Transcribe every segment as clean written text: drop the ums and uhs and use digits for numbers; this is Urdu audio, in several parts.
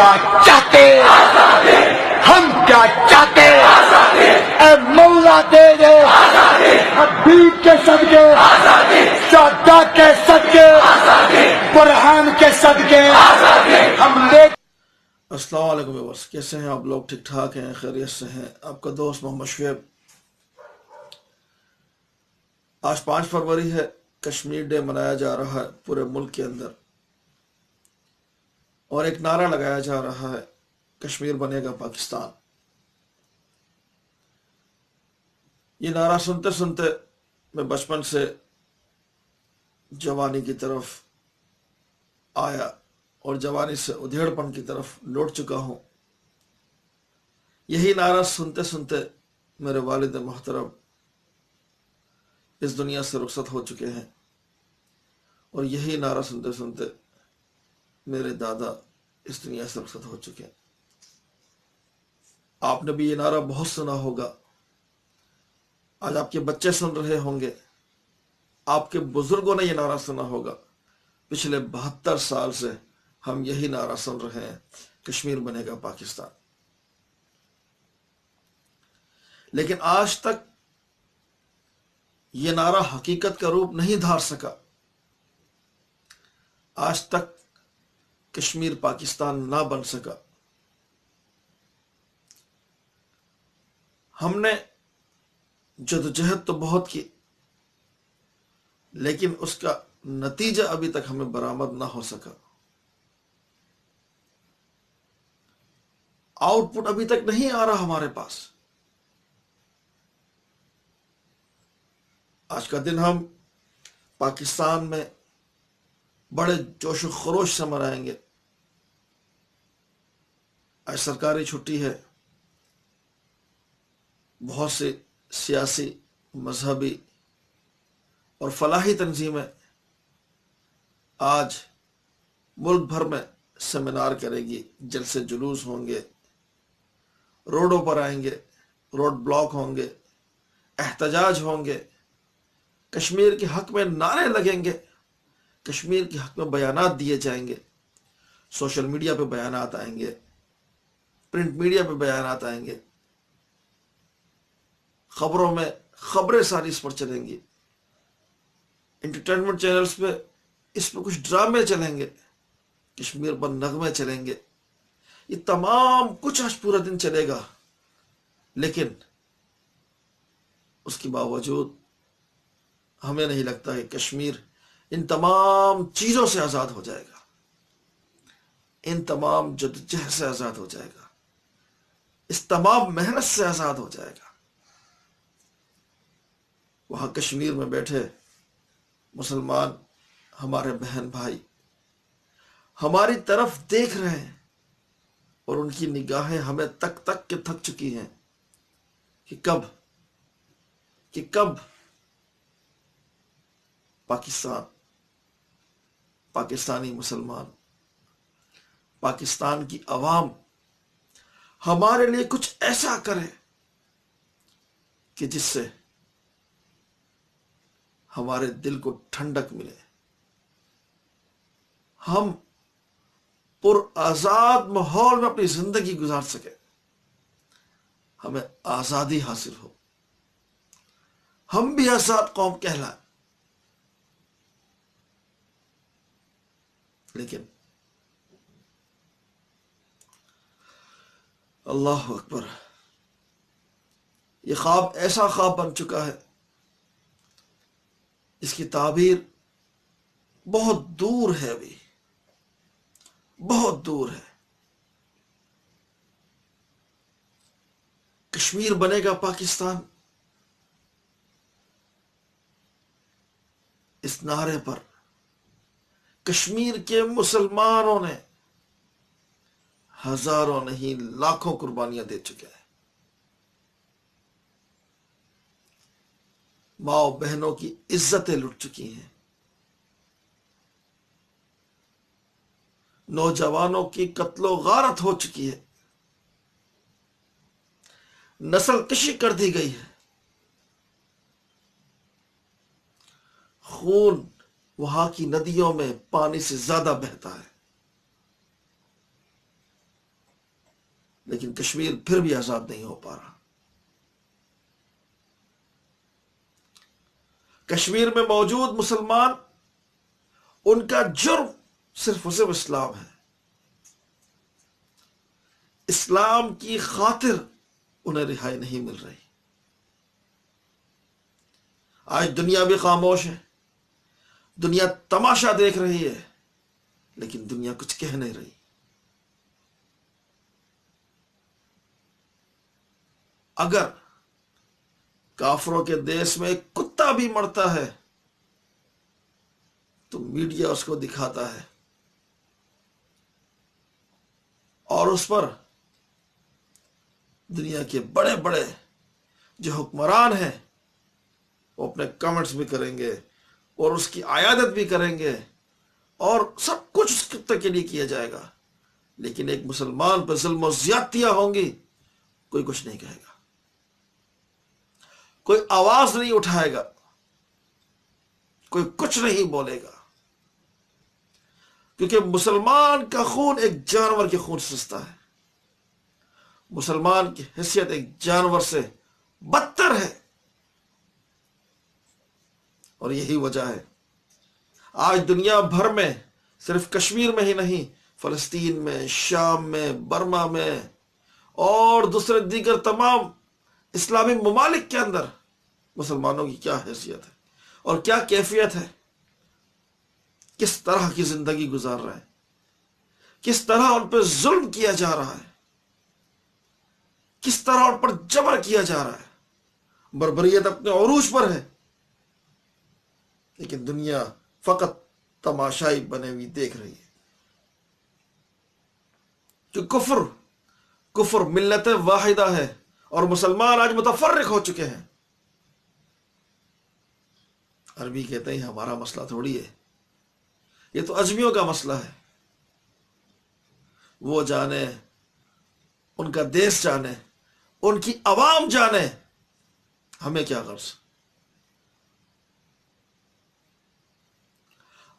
کیا چاہتے ہم کیا چاہتے اے مولا دے دے حبیب کے صدقے شہداء کے صدقے برہان کے صدقے ہم لے. السلام علیکم ویورز، کیسے ہیں آپ لوگ؟ ٹھیک ٹھاک ہیں؟ خیریت سے ہیں؟ آپ کا دوست محمد شعیب. آج 5 فروری ہے، کشمیر ڈے منایا جا رہا ہے پورے ملک کے اندر، اور ایک نعرہ لگایا جا رہا ہے کشمیر بنے گا پاکستان. یہ نعرہ سنتے سنتے میں بچپن سے جوانی کی طرف آیا اور جوانی سے ادھیڑ پن کی طرف لوٹ چکا ہوں. یہی نعرہ سنتے سنتے میرے والد محترم اس دنیا سے رخصت ہو چکے ہیں، اور یہی نعرہ سنتے سنتے میرے دادا اس دنیا سے رخصت ہو چکے ہیں. آپ نے بھی یہ نعرہ بہت سنا ہوگا. آج آپ کے بچے سن رہے ہوں گے، آپ کے بزرگوں نے یہ نعرہ سنا ہوگا. پچھلے 72 سال سے ہم یہی نعرہ سن رہے ہیں، کشمیر بنے گا پاکستان. لیکن آج تک یہ نعرہ حقیقت کا روپ نہیں دھار سکا. آج تک کشمیر پاکستان نہ بن سکا. ہم نے جدوجہد تو بہت کی، لیکن اس کا نتیجہ ابھی تک ہمیں برآمد نہ ہو سکا. آؤٹ پٹ ابھی تک نہیں آ رہا ہمارے پاس. آج کا دن ہم پاکستان میں بڑے جوش و خروش سے منائیں گے. آج سرکاری چھٹی ہے. بہت سے سیاسی، مذہبی اور فلاحی تنظیمیں آج ملک بھر میں سیمینار کرے گی، جلسے جلوس ہوں گے، روڈوں پر آئیں گے، روڈ بلاک ہوں گے، احتجاج ہوں گے، کشمیر کے حق میں نعرے لگیں گے، کشمیر کے حق میں بیانات دیے جائیں گے. سوشل میڈیا پہ بیانات آئیں گے، پرنٹ میڈیا پہ بیانات آئیں گے، خبروں میں خبریں ساری اس پر چلیں گی، انٹرٹینمنٹ چینلز پہ اس پہ کچھ ڈرامے چلیں گے، کشمیر پر نغمے چلیں گے. یہ تمام کچھ آج پورا دن چلے گا، لیکن اس کے باوجود ہمیں نہیں لگتا کہ کشمیر ان تمام چیزوں سے آزاد ہو جائے گا، ان تمام جدوجہد سے آزاد ہو جائے گا، اس تمام محنت سے آزاد ہو جائے گا. وہاں کشمیر میں بیٹھے مسلمان ہمارے بہن بھائی ہماری طرف دیکھ رہے ہیں، اور ان کی نگاہیں ہمیں تک تک کے تھک چکی ہیں کہ کب پاکستان، پاکستانی مسلمان، پاکستان کی عوام ہمارے لیے کچھ ایسا کرے کہ جس سے ہمارے دل کو ٹھنڈک ملے، ہم پر آزاد ماحول میں اپنی زندگی گزار سکے، ہمیں آزادی حاصل ہو، ہم بھی آزاد قوم کہلائیں. لیکن اللہ اکبر، یہ خواب ایسا خواب بن چکا ہے، اس کی تعبیر بہت دور ہے، ابھی بہت دور ہے. کشمیر بنے گا پاکستان، اس نعرے پر کشمیر کے مسلمانوں نے ہزاروں نہیں لاکھوں قربانیاں دے چکے ہیں. ماں بہنوں کی عزتیں لٹ چکی ہیں، نوجوانوں کی قتل و غارت ہو چکی ہے، نسل کشی کر دی گئی ہے، خون وہاں کی ندیوں میں پانی سے زیادہ بہتا ہے. لیکن کشمیر پھر بھی آزاد نہیں ہو پا رہا. کشمیر میں موجود مسلمان، ان کا جرم صرف و صرف اسلام ہے. اسلام کی خاطر انہیں رہائی نہیں مل رہی. آج دنیا بھی خاموش ہے، دنیا تماشا دیکھ رہی ہے، لیکن دنیا کچھ کہہ نہیں رہی. اگر کافروں کے دیش میں ایک کتا بھی مرتا ہے تو میڈیا اس کو دکھاتا ہے اور اس پر دنیا کے بڑے بڑے جو حکمران ہیں وہ اپنے کمنٹس بھی کریں گے اور اس کی عیادت بھی کریں گے اور سب کچھ اس کتے کے لیے کیا جائے گا. لیکن ایک مسلمان پر ظلم و زیادتیاں ہوں گی، کوئی کچھ نہیں کہے گا، کوئی آواز نہیں اٹھائے گا، کوئی کچھ نہیں بولے گا. کیونکہ مسلمان کا خون ایک جانور کے خون سے سستا ہے. مسلمان کی حیثیت ایک جانور سے بدتر ہے. اور یہی وجہ ہے آج دنیا بھر میں، صرف کشمیر میں ہی نہیں، فلسطین میں، شام میں، برما میں اور دوسرے دیگر تمام اسلامی ممالک کے اندر مسلمانوں کی کیا حیثیت ہے اور کیا کیفیت ہے، کس طرح کی زندگی گزار رہے ہیں، کس طرح ان پہ ظلم کیا جا رہا ہے، کس طرح ان پر جبر کیا جا رہا ہے. بربریت اپنے عروج پر ہے، لیکن دنیا فقط تماشائی بنے ہوئی دیکھ رہی ہے. کہ کفر ملت واحدہ ہے اور مسلمان آج متفرق ہو چکے ہیں. عربی کہتے ہیں ہمارا مسئلہ تھوڑی ہے، یہ تو اجمیوں کا مسئلہ ہے. وہ جانے، ان کا دیش جانے، ان کی عوام جانے، ہمیں کیا غرض.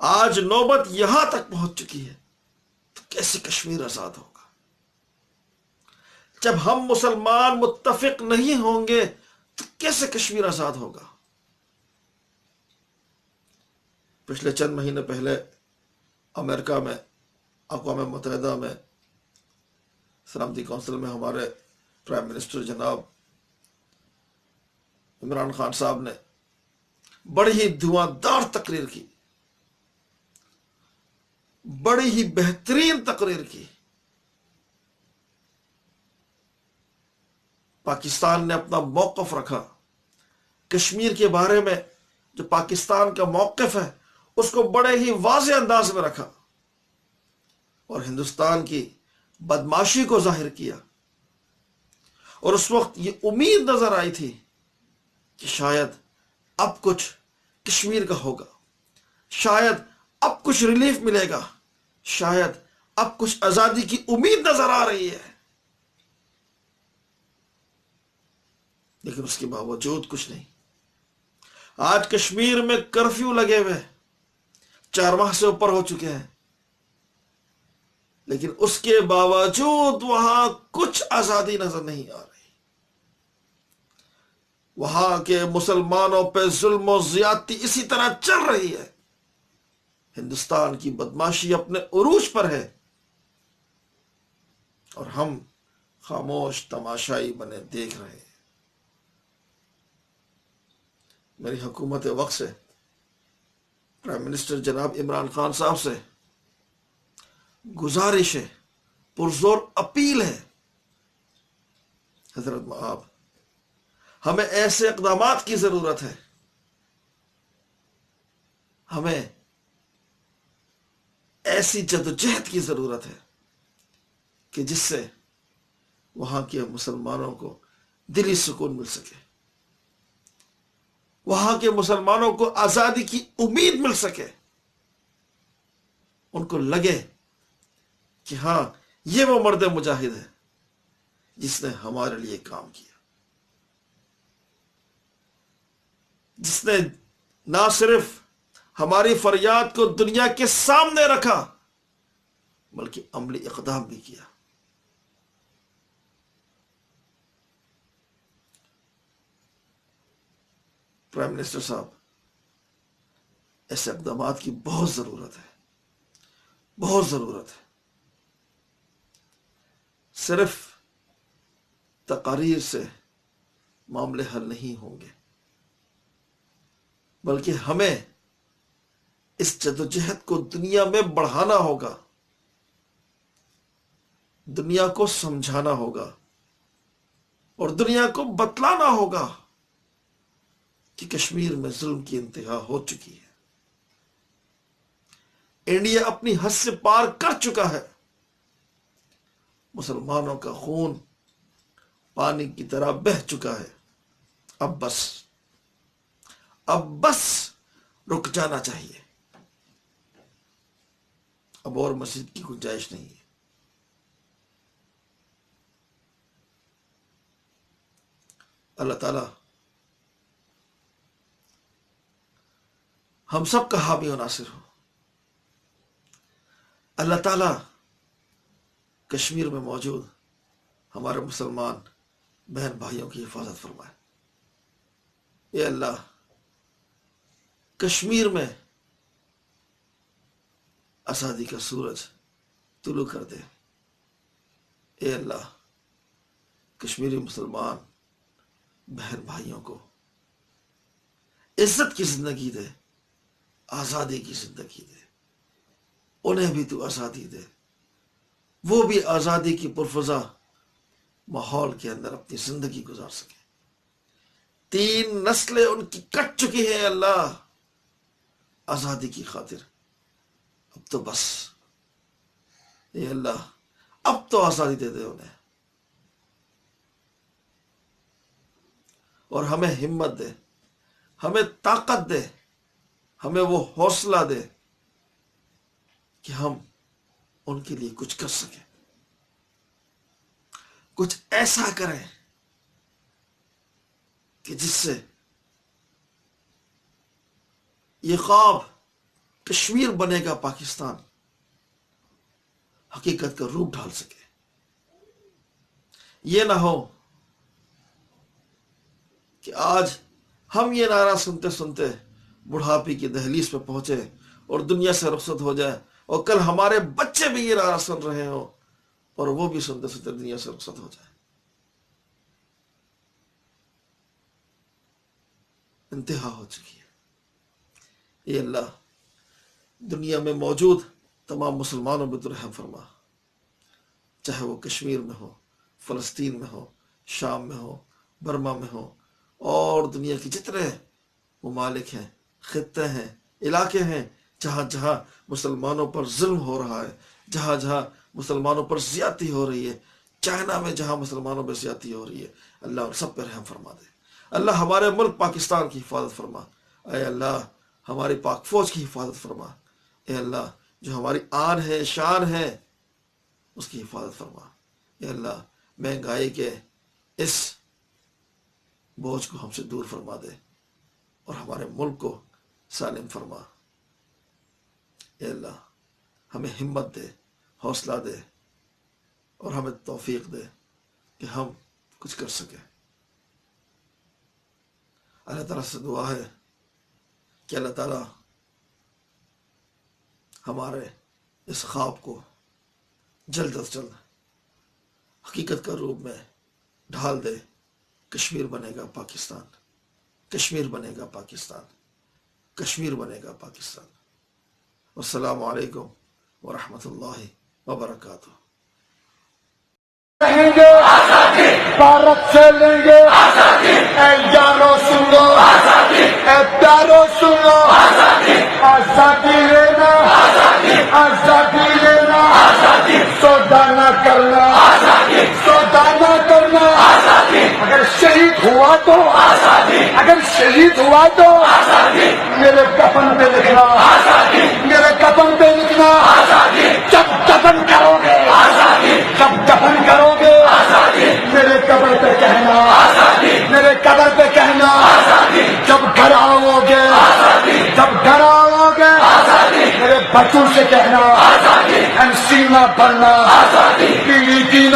آج نوبت یہاں تک پہنچ چکی ہے تو کیسے کشمیر آزاد ہوگا؟ جب ہم مسلمان متفق نہیں ہوں گے تو کیسے کشمیر آزاد ہوگا؟ پچھلے چند مہینے پہلے امریکہ میں، اقوام متحدہ میں، سلامتی کونسل میں ہمارے پرائم منسٹر جناب عمران خان صاحب نے بڑی ہی دھواندار تقریر کی، بڑی ہی بہترین تقریر کی. پاکستان نے اپنا موقف رکھا کشمیر کے بارے میں. جو پاکستان کا موقف ہے اس کو بڑے ہی واضح انداز میں رکھا اور ہندوستان کی بدماشی کو ظاہر کیا. اور اس وقت یہ امید نظر آئی تھی کہ شاید اب کچھ کشمیر کا ہوگا، شاید اب کچھ ریلیف ملے گا، شاید اب کچھ آزادی کی امید نظر آ رہی ہے. لیکن اس کے باوجود کچھ نہیں. آج کشمیر میں کرفیو لگے ہوئے 4 ماہ سے اوپر ہو چکے ہیں، لیکن اس کے باوجود وہاں کچھ آزادی نظر نہیں آ رہی. وہاں کے مسلمانوں پہ ظلم و زیادتی اسی طرح چل رہی ہے. ہندوستان کی بدماشی اپنے عروج پر ہے اور ہم خاموش تماشائی بنے دیکھ رہے ہیں. میری حکومت وقت سے، پرائم منسٹر جناب عمران خان صاحب سے گزارش ہے، پرزور اپیل ہے، حضرت مآب ہمیں ایسے اقدامات کی ضرورت ہے، ہمیں ایسی جدوجہد کی ضرورت ہے کہ جس سے وہاں کے مسلمانوں کو دلی سکون مل سکے، وہاں کے مسلمانوں کو آزادی کی امید مل سکے، ان کو لگے کہ ہاں یہ وہ مرد مجاہد ہے جس نے ہمارے لیے کام کیا، جس نے نہ صرف ہماری فریاد کو دنیا کے سامنے رکھا بلکہ عملی اقدام بھی کیا. پرائم منسٹر صاحب، ایسے اقدامات کی بہت ضرورت ہے، بہت ضرورت ہے۔ صرف تقاریر سے معاملے حل نہیں ہوں گے، بلکہ ہمیں اس جدوجہد کو دنیا میں بڑھانا ہوگا، دنیا کو سمجھانا ہوگا اور دنیا کو بتلانا ہوگا کہ کشمیر میں ظلم کی انتہا ہو چکی ہے، انڈیا اپنی حد سے پار کر چکا ہے، مسلمانوں کا خون پانی کی طرح بہہ چکا ہے، اب بس رک جانا چاہیے، اب اور مزید کی گنجائش نہیں ہے۔ اللہ تعالی ہم سب کا حامی و ناصر ہو۔ اللہ تعالی کشمیر میں موجود ہمارے مسلمان بہن بھائیوں کی حفاظت فرمائے۔ اے اللہ کشمیر میں آزادی کا سورج طلوع کر دے۔ اے اللہ کشمیری مسلمان بہن بھائیوں کو عزت کی زندگی دے، آزادی کی زندگی دے، انہیں بھی تو آزادی دے، وہ بھی آزادی کی پرفضا ماحول کے اندر اپنی زندگی گزار سکے۔ 3 نسلیں ان کی کٹ چکی ہیں اللہ آزادی کی خاطر، اب تو بس اے اللہ اب تو آزادی دے دے انہیں، اور ہمیں ہمت دے، ہمیں طاقت دے، ہمیں وہ حوصلہ دے کہ ہم ان کے لیے کچھ کر سکیں، کچھ ایسا کریں کہ جس سے یہ خواب کشمیر بنے گا پاکستان حقیقت کا روپ ڈھال سکے۔ یہ نہ ہو کہ آج ہم یہ نعرہ سنتے سنتے بڑھاپے کی دہلیز پہ پہنچے اور دنیا سے رخصت ہو جائے، اور کل ہمارے بچے بھی یہ نعرہ سن رہے ہوں اور وہ بھی سنتے سنتے دنیا سے رخصت ہو جائے۔ انتہا ہو چکی ہے۔ اے اللہ دنیا میں موجود تمام مسلمانوں پہ تو رحم فرما، چاہے وہ کشمیر میں ہو، فلسطین میں ہو، شام میں ہو، برما میں ہو، اور دنیا کے جتنے ممالک ہیں، خطے ہیں، علاقے ہیں جہاں جہاں مسلمانوں پر ظلم ہو رہا ہے، جہاں جہاں مسلمانوں پر زیادتی ہو رہی ہے، چائنا میں جہاں مسلمانوں پر زیادتی ہو رہی ہے، اللہ ان سب پہ رحم فرما دے۔ اللہ ہمارے ملک پاکستان کی حفاظت فرما، اے اللہ ہماری پاک فوج کی حفاظت فرما، اے اللہ جو ہماری آن ہے، شان ہے، اس کی حفاظت فرما، اے اللہ مہنگائی کے اس بوجھ کو ہم سے دور فرما دے اور ہمارے ملک کو سالم فرما۔ اے اللہ ہمیں ہمت دے، حوصلہ دے اور ہمیں توفیق دے کہ ہم کچھ کر سکیں۔ اللہ تعالیٰ سے دعا ہے کہ اللہ تعالیٰ ہمارے اس خواب کو جلد از جلد حقیقت کا روپ میں ڈھال دے۔ کشمیر بنے گا پاکستان، کشمیر بنے گا پاکستان، کشمیر بنے گا پاکستان۔ والسلام علیکم ورحمۃ اللہ وبرکاتہ۔ رہیں گے بھارت سے لیں گے، اے یارو سن لو، اے پیارو سن لو، آزادی لینا، آزادی لینا، سودا نہ کرنا، سودا نہ کرنا، اگر شہید ہوا تو، اگر شہید ہوا تو میرے کفن پہ لکھنا، میرے کفن پہ لکھنا، جب دفن کرو گے، جب دفن کرو گے میرے قبر پہ کہنا، میرے قبر پہ کہنا، جب گھر آؤ گے، جب گھر آؤ گے میرے بچوں سے کہنا، MC نہ بننا،